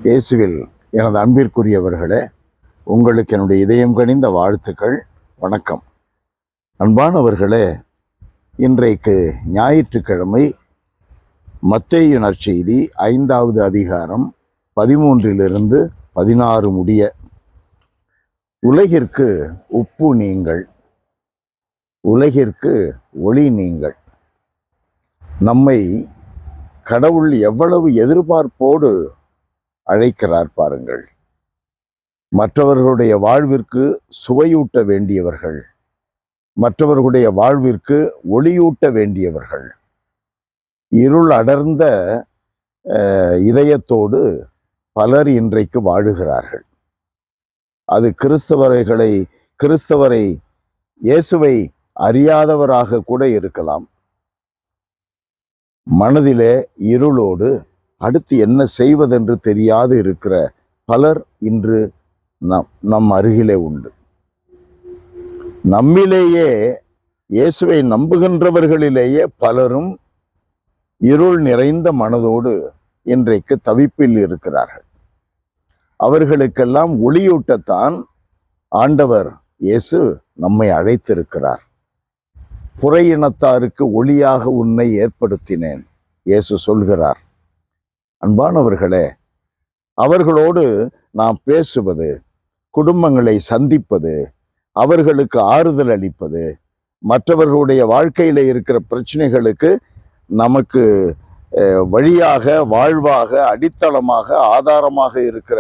இயேசுவில் எனது அன்பிற்குரியவர்களே, உங்களுக்கு என்னுடைய இதயம் கனிந்த வாழ்த்துக்கள். வணக்கம். அன்பானவர்களே, இன்றைக்கு ஞாயிற்றுக்கிழமை. மத்தேயு நற்செய்தி 5வது அதிகாரம் 13 16 முடிய. உலகிற்கு உப்பு நீங்கள், உலகிற்கு ஒளி நீங்கள். நம்மை கடவுள் எவ்வளவு எதிர்பார்ப்போடு அழைக்கிறார் பாருங்கள். மற்றவர்களுடைய வாழ்விற்கு சுவையூட்ட வேண்டியவர்கள், மற்றவர்களுடைய வாழ்விற்கு ஒளியூட்ட வேண்டியவர்கள். இருள் அடர்ந்த இதயத்தோடு பலர் இன்றைக்கு வாழுகிறார்கள். அது கிறிஸ்தவரை இயேசுவை அறியாதவராக கூட இருக்கலாம். மனதிலே இருளோடு அடுத்து என்ன செய்வதென்று தெரியாது இருக்கிற பலர் இன்று நம் அருகிலே உண்டு. நம்மிலேயே இயேசுவை நம்புகின்றவர்களிலேயே பலரும் இருள் நிறைந்த மனதோடு இன்றைக்கு தவிப்பில் இருக்கிறார்கள். அவர்களுக்கெல்லாம் ஒளியூட்டத்தான் ஆண்டவர் இயேசு நம்மை அழைத்திருக்கிறார். புற இனத்தாருக்கு ஒளியாக உன்னை ஏற்படுத்தினேன் இயேசு சொல்கிறார். அன்பானவர்களே, அவர்களோடு நாம் பேசுவது, குடும்பங்களை சந்திப்பது, அவர்களுக்கு ஆறுதல் அளிப்பது, மற்றவர்களுடைய வாழ்க்கையில் இருக்கிற பிரச்சனைகளுக்கு நமக்கு வழியாக, வாழ்வாக, அடித்தளமாக, ஆதாரமாக இருக்கிற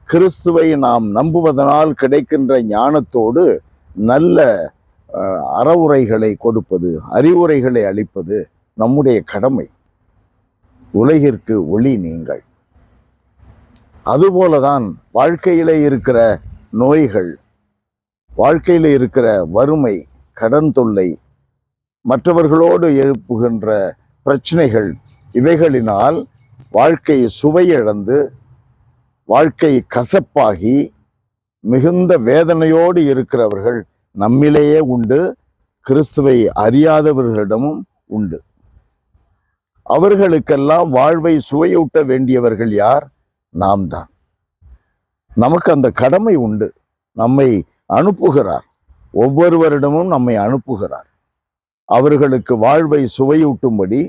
கிறிஸ்துவை நாம் நம்புவதனால் கிடைக்கின்ற ஞானத்தோடு நல்ல அறவுரைகளை கொடுப்பது, அறிவுரைகளை அளிப்பது நம்முடைய கடமை. உலகிற்கு ஒளி நீங்கள். அதுபோலதான் வாழ்க்கையிலே இருக்கிற நோய்கள், வாழ்க்கையில் இருக்கிற வறுமை, கடன் தொல்லை, மற்றவர்களோடு எழுப்புகின்ற பிரச்சனைகள், இவைகளினால் வாழ்க்கை சுவையிழந்து, வாழ்க்கை கசப்பாகி மிகுந்த வேதனையோடு இருக்கிறவர்கள் நம்மிலேயே உண்டு. கிறிஸ்துவை அறியாதவர்களிடமும் உண்டு. அவர்களுக்கெல்லாம் வாழ்வை சுவையூட்ட வேண்டியவர்கள் யார்? நாம் தான். நமக்கு அந்த கடமை உண்டு. நம்மை அனுப்புகிறார், ஒவ்வொருவரிடமும் நம்மை அனுப்புகிறார். அவர்களுக்கு வாழ்வை சுவையூட்டும்படி,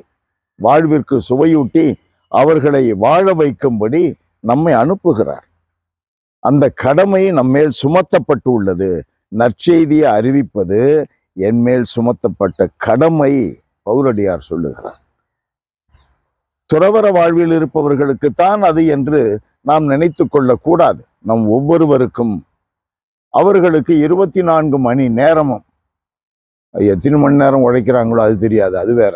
வாழ்விற்கு சுவையூட்டி அவர்களை வாழ வைக்கும்படி நம்மை அனுப்புகிறார். அந்த கடமை நம்மேல் சுமத்தப்பட்டு உள்ளது. நற்செய்தியை அறிவிப்பது என்மேல் சுமத்தப்பட்ட கடமை, பவுலடியார் சொல்லுகிறார். துறவற வாழ்வில் இருப்பவர்களுக்குத்தான் அது என்று நாம் நினைத்து கொள்ளக்கூடாது. நம் ஒவ்வொருவருக்கும், அவர்களுக்கு 24 மணி நேரமும், எத்தனை மணி நேரம் உழைக்கிறாங்களோ அது தெரியாது, அது வேற.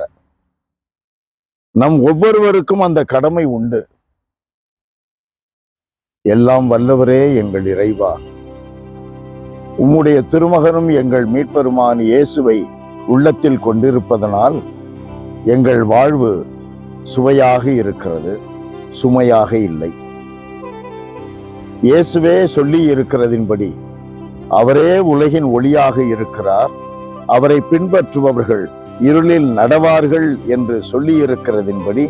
நம் ஒவ்வொருவருக்கும் அந்த கடமை உண்டு. எல்லாம் வல்லவரே எங்கள் இறைவா, உம்முடைய திருமகனும் எங்கள் மீட்பெருமான இயேசுவை உள்ளத்தில் கொண்டிருப்பதனால் எங்கள் வாழ்வு சுவையாக இருக்கிறது, சுமையாக இல்லை. இயேசுவே சொல்லி இருக்கிறதின்படி அவரே உலகின் ஒளியாக இருக்கிறார், அவரை பின்பற்றுபவர்கள் இருளில் நடவார்கள் என்று சொல்லி இருக்கிறதின்படி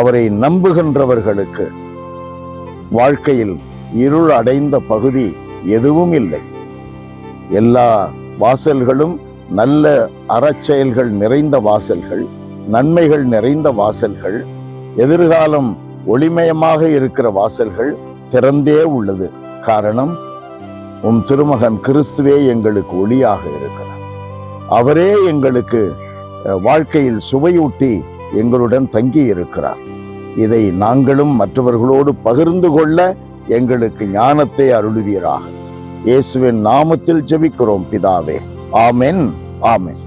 அவரை நம்புகின்றவர்களுக்கு வாழ்க்கையில் இருள் அடைந்த பகுதி எதுவும் இல்லை. எல்லா வாசல்களும் நல்ல அறச்செயல்கள் நிறைந்த வாசல்கள், நன்மைகள் நிறைந்த வாசல்கள், எதிர்காலம் ஒளிமயமாக இருக்கிற வாசல்கள் திறந்தே உள்ளது. காரணம், உம் திருமகன் கிறிஸ்துவே எங்களுக்கு ஒளியாக இருக்கிறார். அவரே எங்களுக்கு வாழ்க்கையில் சுவையூட்டி எங்களுடன் தங்கி இருக்கிறார். இதை நாங்களும் மற்றவர்களோடு பகிர்ந்து கொள்ள எங்களுக்கு ஞானத்தை அருளுவீராக. இயேசுவின் நாமத்தில் ஜெபிக்கிறோம் பிதாவே. ஆமென், ஆமென்.